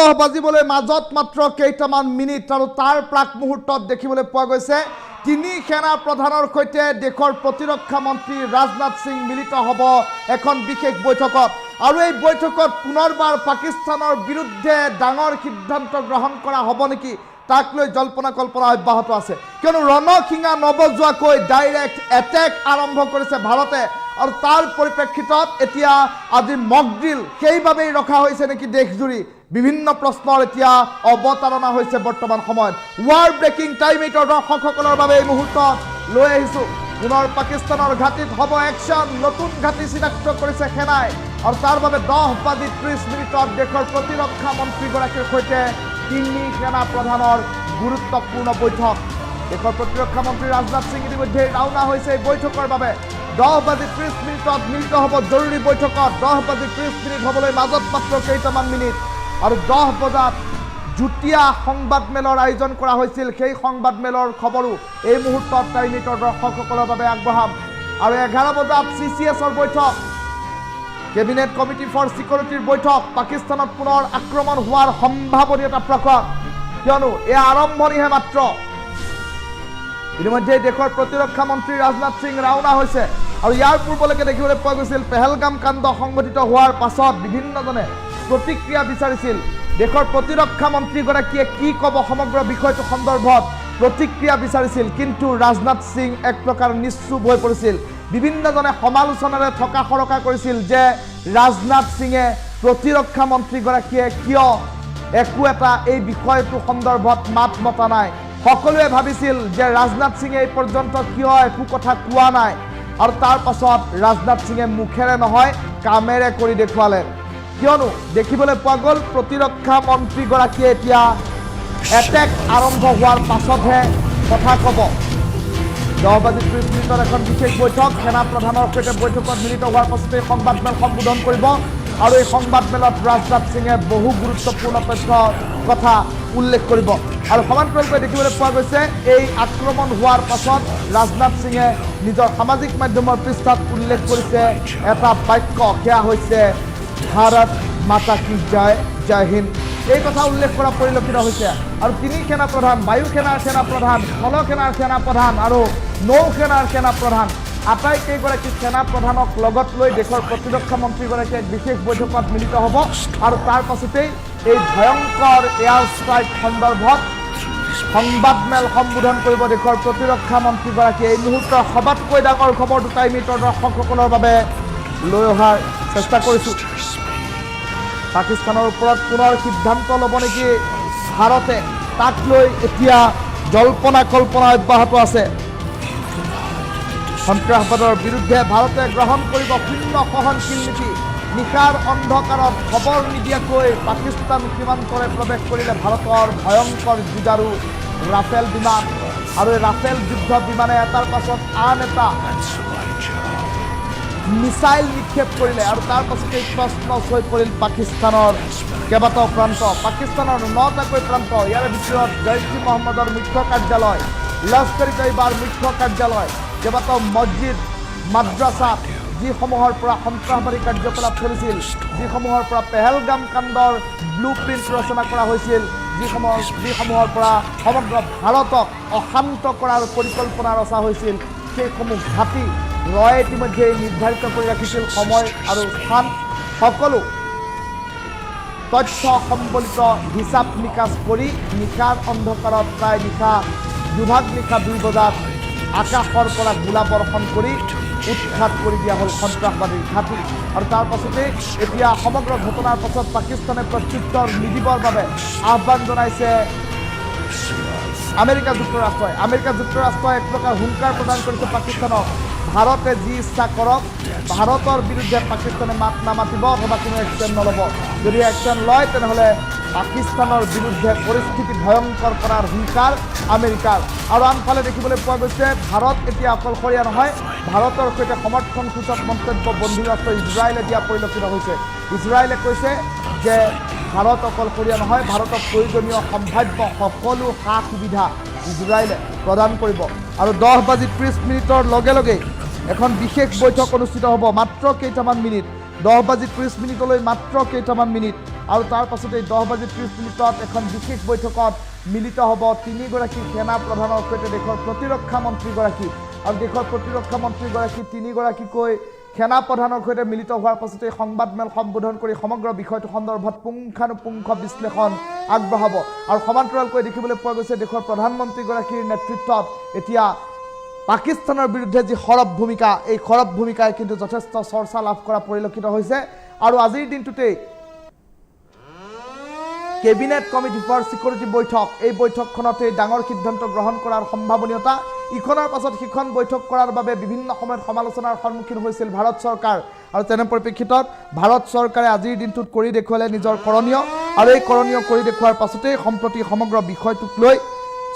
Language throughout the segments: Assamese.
10 বাজিবলৈ মাজত মাত্ৰ কেইটামান মিনিট আৰু তাৰ প্ৰাক মুহূৰ্তত দেখিবলৈ পোৱা গৈছে তিনি সেনা প্ৰধানৰ সৈতে দেশৰ প্ৰতিৰক্ষা মন্ত্ৰী ৰাজনাথ সিং মিলিত হ'ব এখন বিশেষ বৈঠকত আৰু এই বৈঠকত পুনৰবাৰ পাকিস্তানৰ বিৰুদ্ধে ডাঙৰ সিদ্ধান্ত গ্ৰহণ কৰা হ'ব নেকি তাক লৈ জল্পনা কল্পনা অব্যাহত আছে কিয়নো ৰণসিঙা নবজোৱাকৈ ডাইৰেক্ট এটেক আৰম্ভ কৰিছে ভাৰতে আৰু তাৰ পৰিপ্ৰেক্ষিতত এতিয়া আজি মক ড্ৰিল সেইভাবেই ৰখা হৈছে নেকি দেশজুৰি বিভিন্ন প্ৰশ্নৰ এতিয়া অৱতাৰণা হৈছে বৰ্তমান সময়ত ৱাৰ ব্ৰেকিং টাইম এইটৰ দৰ্শকসকলৰ বাবে এই মুহূৰ্তত লৈ আহিছোঁ পুনৰ পাকিস্তানৰ ঘাটিত হ'ব একশ্যন নতুন ঘাটি চিনাক্ত কৰিছে সেনাই আৰু তাৰ বাবে 10:30 মিনিটত দেশৰ প্ৰতিৰক্ষা মন্ত্ৰীগৰাকীৰ সৈতে তিনি সেনা প্ৰধানৰ গুৰুত্বপূৰ্ণ বৈঠক দেশৰ প্ৰতিৰক্ষা মন্ত্ৰী ৰাজনাথ সিং ইতিমধ্যে ৰাওনা হৈছে এই বৈঠকৰ বাবে 10:30 মিনিটত মিলিত হ'ব জৰুৰী বৈঠকত 10:30 মিনিট হ'বলৈ মাজত মাত্ৰ কেইটামান মিনিট আৰু 10 বজাত যুটীয়া সংবাদমেলৰ আয়োজন কৰা হৈছিল সেই সংবাদমেলৰ খবৰো এই মুহূৰ্তত টাইমিটৰ দৰ্শকসকলৰ বাবে আগবঢ়াম আৰু 11 বজাত CCSৰ বৈঠক কেবিনেট কমিটি ফৰ সিকিউৰিটিৰ বৈঠক পাকিস্তানত পুনৰ আক্ৰমণ হোৱাৰ সম্ভাৱনীয়তা প্ৰকট কিয়নো এই আৰম্ভণিহে মাত্ৰ ইতিমধ্যে দেশৰ প্ৰতিৰক্ষা মন্ত্ৰী ৰাজনাথ সিং ৰাওনা হৈছে আৰু ইয়াৰ পূৰ্বলৈকে দেখিবলৈ পোৱা গৈছিল পেহেলগাম কাণ্ড সংঘটিত হোৱাৰ পাছত বিভিন্নজনে প্ৰতিক্ৰিয়া বিচাৰিছিল দেশৰ প্ৰতিৰক্ষা মন্ত্ৰীগৰাকীয়ে কি ক'ব সমগ্ৰ বিষয়টো সন্দৰ্ভত প্ৰতিক্ৰিয়া বিচাৰিছিল কিন্তু ৰাজনাথ সিং এক প্ৰকাৰ নিশ্চুপ হৈ পৰিছিল বিভিন্নজনে সমালোচনাৰে থকা সৰকা কৰিছিল যে ৰাজনাথ সিঙে প্ৰতিৰক্ষা মন্ত্ৰীগৰাকীয়ে কিয় একো এটা এই বিষয়টো সন্দৰ্ভত মাত মতা নাই সকলোৱে ভাবিছিল যে ৰাজনাথ সিঙে এই পৰ্যন্ত কিয় একো কথা কোৱা নাই আৰু তাৰ পাছত ৰাজনাথ সিঙে মুখেৰে নহয় কামেৰে কৰি দেখুৱালে কিয়নো দেখিবলৈ পোৱা গ'ল প্ৰতিৰক্ষা মন্ত্ৰীগৰাকীয়ে এতিয়া এটেক আৰম্ভ হোৱাৰ পাছতহে কথা ক'ব 10:30 মিনিটত এখন বিশেষ বৈঠক সেনা প্ৰধানৰ সৈতে বৈঠকত মিলিত হোৱাৰ পাছতে সংবাদমেল সম্বোধন কৰিব আৰু এই সংবাদমেলত ৰাজনাথ সিঙে বহু গুৰুত্বপূৰ্ণ তথ্যৰ কথা উল্লেখ কৰিব আৰু সমান্তৰালকৈ দেখিবলৈ পোৱা গৈছে এই আক্ৰমণ হোৱাৰ পাছত ৰাজনাথ সিঙে নিজৰ সামাজিক মাধ্যমৰ পৃষ্ঠাত উল্লেখ কৰিছে এটা বাক্য সেয়া হৈছে ভাৰত মাতা কি জয় জয় হিন্দ এই কথা উল্লেখ কৰা পৰিলক্ষিত হৈছে আৰু তিনি সেনা প্ৰধান বায়ু সেনাৰ সেনা প্ৰধান স্থল সেনাৰ সেনা প্ৰধান আৰু নৌ সেনাৰ সেনা প্ৰধান আটাইকেইগৰাকী সেনা প্ৰধানক লগত লৈ দেশৰ প্ৰতিৰক্ষা মন্ত্ৰীগৰাকীয়ে এক বিশেষ বৈঠকত মিলিত হ'ব আৰু তাৰ পাছতেই এই ভয়ংকৰ এয়াৰ ষ্ট্ৰাইক সন্দৰ্ভত সংবাদমেল সম্বোধন কৰিব দেশৰ প্ৰতিৰক্ষা মন্ত্ৰীগৰাকীয়ে এই মুহূৰ্তৰ সবাতকৈ ডাঙৰ খবৰ দুটাই মিনিটৰ দৰ্শকসকলৰ বাবে লৈ অহাৰ চেষ্টা কৰিছোঁ পাকিস্তানৰ ওপৰত পুনৰ সিদ্ধান্ত ল'ব নেকি ভাৰতে তাক লৈ এতিয়া জল্পনা কল্পনা অব্যাহত আছে সন্ত্ৰাসবাদৰ বিৰুদ্ধে ভাৰতে গ্ৰহণ কৰিব শূন্য সহনশীল নীতি নিশাৰ অন্ধকাৰত খবৰ নিদিয়াকৈ পাকিস্তান সীমান্তৰে প্ৰৱেশ কৰিলে ভাৰতৰ ভয়ংকৰ যুঁজাৰু ৰাফেল বিমান আৰু এই ৰাফেল যুদ্ধ বিমানে এটাৰ পাছত আন এটা মিছাইল নিক্ষেপ কৰিলে আৰু তাৰ পাছতে প্ৰশ্ন হৈ পৰিল পাকিস্তানৰ কেইবাটাও প্ৰান্ত পাকিস্তানৰ 9টাকৈ প্ৰান্ত ইয়াৰে ভিতৰত জৈশ-ই মহম্মদৰ মুখ্য কাৰ্যালয় লস্কৰ-ই-তৈবাৰ মুখ্য কাৰ্যালয় কেইবাটাও মছজিদ মাদ্ৰাছা যিসমূহৰ পৰা সন্ত্ৰাসবাদী কাৰ্যকলাপ চলিছিল যিসমূহৰ পৰা পেহেলগাম কাণ্ডৰ ব্লু প্ৰিণ্ট ৰচনা কৰা হৈছিল যিসমূহৰ পৰা সমগ্ৰ ভাৰতক অশান্ত কৰাৰ পৰিকল্পনা ৰচা হৈছিল সেইসমূহ ঘাটি ৰয়ে ইতিমধ্যে নিৰ্ধাৰিত কৰি ৰাখিছিল সময় আৰু স্থান সকলো তথ্য সম্বলিত হিচাপ নিকাচ কৰি নিশাৰ অন্ধকাৰত প্ৰায় নিশা দুভাগ নিশা 2 বজাত আকাশৰ পৰা গোলা বৰ্ষণ কৰি উৎখাত কৰি দিয়া হ'ল সন্ত্ৰাসবাদীৰ ঘাটি আৰু তাৰ পাছতে এতিয়া সমগ্ৰ ঘটনাৰ পাছত পাকিস্তানে প্ৰত্যুত্তৰ নিদিবৰ বাবে আহ্বান জনাইছে আমেৰিকা যুক্তৰাষ্ট্ৰই এক প্ৰকাৰ হুংকাৰ প্ৰদান কৰিছে পাকিস্তানক ভাৰতে যি ইচ্ছা কৰক ভাৰতৰ বিৰুদ্ধে পাকিস্তানে মাত নামাতিব অথবা কোনো একশ্যন নল'ব যদি একশ্যন লয় তেনেহ'লে পাকিস্তানৰ বিৰুদ্ধে পৰিস্থিতি ভয়ংকৰ কৰাৰ হুংকাৰ আমেৰিকাৰ আৰু আনফালে দেখিবলৈ পোৱা গৈছে ভাৰত এতিয়া অকলশৰীয়া নহয় ভাৰতৰ সৈতে সমৰ্থন সূচক মন্তব্য বন্ধু ৰাষ্ট্ৰ ইজৰাইলে দিয়া পৰিলক্ষিত হৈছে ইজৰাইলে কৈছে যে ভাৰত অকলশৰীয়া নহয় ভাৰতক প্ৰয়োজনীয় সম্ভাৱ্য সকলো সা সুবিধা ইজৰাইলে প্ৰদান কৰিব আৰু 10:30 মিনিটৰ লগে লগে এখন বিশেষ বৈঠক অনুষ্ঠিত হ'ব মাত্ৰ কেইটামান মিনিট 10:30 মিনিটলৈ মাত্ৰ কেইটামান মিনিট আৰু তাৰ পাছতেই 10:30 এখন বিশেষ বৈঠকত মিলিত হ'ব 3গৰাকী সেনা প্ৰধানৰ সৈতে দেশৰ প্ৰতিৰক্ষা মন্ত্ৰীগৰাকী আৰু দেশৰ প্ৰতিৰক্ষা মন্ত্ৰীগৰাকী 3গৰাকীকৈ সেনা প্ৰধানৰ সৈতে মিলিত হোৱাৰ পাছতেই সংবাদমেল সম্বোধন কৰি সমগ্ৰ বিষয়টো সন্দৰ্ভত পুংখানুপুংখ বিশ্লেষণ আগবঢ়াব আৰু সমান্তৰালকৈ দেখিবলৈ পোৱা গৈছে দেশৰ প্ৰধানমন্ত্ৰীগৰাকীৰ নেতৃত্বত এতিয়া পাকিস্তানৰ বিৰুদ্ধে যি সৰব ভূমিকা এই সৰব ভূমিকাই কিন্তু যথেষ্ট চৰ্চা লাভ কৰা পৰিলক্ষিত হৈছে আৰু আজিৰ দিনটোতেই কেবিনেট কমিটি ফৰ সিকিউৰিটি বৈঠক এই বৈঠকখনতে ডাঙৰ সিদ্ধান্ত গ্ৰহণ কৰাৰ সম্ভাৱনীয়তা ইখনৰ পাছত সিখন বৈঠক কৰাৰ বাবে বিভিন্ন সময়ত সমালোচনাৰ সন্মুখীন হৈছিল ভাৰত চৰকাৰ আৰু তেনে পৰিপ্ৰেক্ষিতত ভাৰত চৰকাৰে আজিৰ দিনটোত কৰি দেখুৱালে নিজৰ কৰণীয় আৰু এই কৰণীয় কৰি দেখুৱাৰ পাছতেই সম্প্ৰতি সমগ্ৰ বিষয়টোক লৈ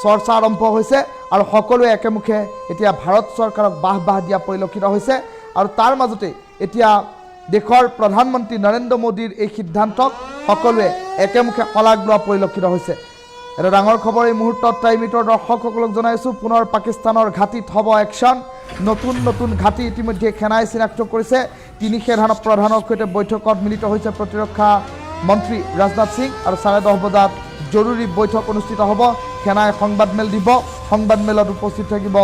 চৰ্চা আৰম্ভ হৈছে আৰু সকলোৱে একেমুখে এতিয়া ভাৰত চৰকাৰক বাহ দিয়া পৰিলক্ষিত হৈছে আৰু তাৰ মাজতে এতিয়া দেশৰ প্ৰধানমন্ত্ৰী নৰেন্দ্ৰ মোদীৰ এই সিদ্ধান্তক সকলোৱে একেমুখে শলাগ লোৱা পৰিলক্ষিত হৈছে এটা ডাঙৰ খবৰ এই মুহূৰ্তত টাইমিটৰ দৰ্শকসকলক জনাইছোঁ পুনৰ পাকিস্তানৰ ঘাটিত হ'ব একশ্যন নতুন ঘাটি ইতিমধ্যে সেনাই চিনাক্ত কৰিছে 3 সেনা প্ৰধানৰ সৈতে বৈঠকত মিলিত হৈছে প্ৰতিৰক্ষা মন্ত্ৰী ৰাজনাথ সিং আৰু 10:30 বজাত জৰুৰী বৈঠক অনুষ্ঠিত হ'ব সেনাই সংবাদমেল দিব সংবাদমেলত উপস্থিত থাকিব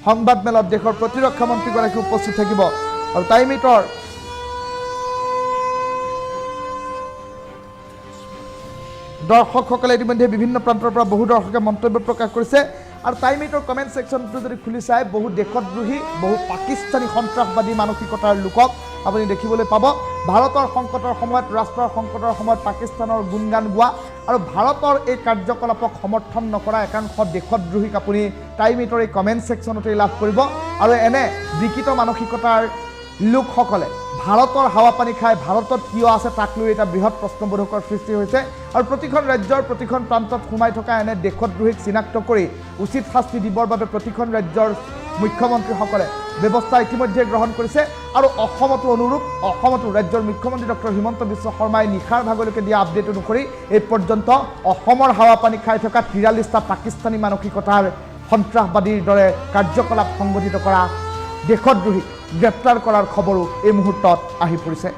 সংবাদমেলত দেশৰ প্ৰতিৰক্ষা মন্ত্ৰীগৰাকী উপস্থিত থাকিব আৰু টাইমিটৰ দৰ্শকসকলে ইতিমধ্যে বিভিন্ন প্ৰান্তৰ পৰা বহু দৰ্শকে মন্তব্য প্ৰকাশ কৰিছে আৰু টাইমিটৰ কমেণ্ট ছেকশ্যনটো যদি খুলি চাই বহু দেশদ্ৰোহী বহু পাকিস্তানী সন্ত্ৰাসবাদী মানসিকতাৰ লোকক আপুনি দেখিবলৈ পাব ভাৰতৰ সংকটৰ সময়ত ৰাষ্ট্ৰৰ সংকটৰ সময়ত পাকিস্তানৰ গুণগান গোৱা আৰু ভাৰতৰ এই কাৰ্যকলাপক সমৰ্থন নকৰা একাংশ দেশদ্ৰোহীক আপুনি টাইমিটৰ এই কমেণ্ট ছেকশ্যনতেই লাভ কৰিব আৰু এনে বিকৃত মানসিকতাৰ লোকসকলে ভাৰতৰ হাৱা পানী খাই ভাৰতত কিয় আছে তাক লৈ এটা বৃহৎ প্ৰশ্নবোধকৰ সৃষ্টি হৈছে আৰু প্ৰতিখন ৰাজ্যৰ প্ৰতিখন প্ৰান্তত সোমাই থকা এনে দেশদ্ৰোহীক চিনাক্ত কৰি উচিত শাস্তি দিবৰ বাবে প্ৰতিখন ৰাজ্যৰ মুখ্যমন্ত্ৰীসকলে ব্যৱস্থা ইতিমধ্যে গ্ৰহণ কৰিছে আৰু অসমতো অনুৰূপ অসমতো ৰাজ্যৰ মুখ্যমন্ত্ৰী ডক্টৰ হিমন্ত বিশ্ব শৰ্মাই নিশাৰ ভাগলৈকে দিয়া আপডেট অনুসৰি এই পৰ্যন্ত অসমৰ হাৱা পানী খাই থকা 43টা পাকিস্তানী মানসিকতাৰ সন্ত্ৰাসবাদীৰ দৰে কাৰ্যকলাপ সংগঠিত কৰা দেশদ্ৰোহীক গ্ৰেপ্তাৰ কৰাৰ খবৰো এই মুহূৰ্তত আহি পৰিছে।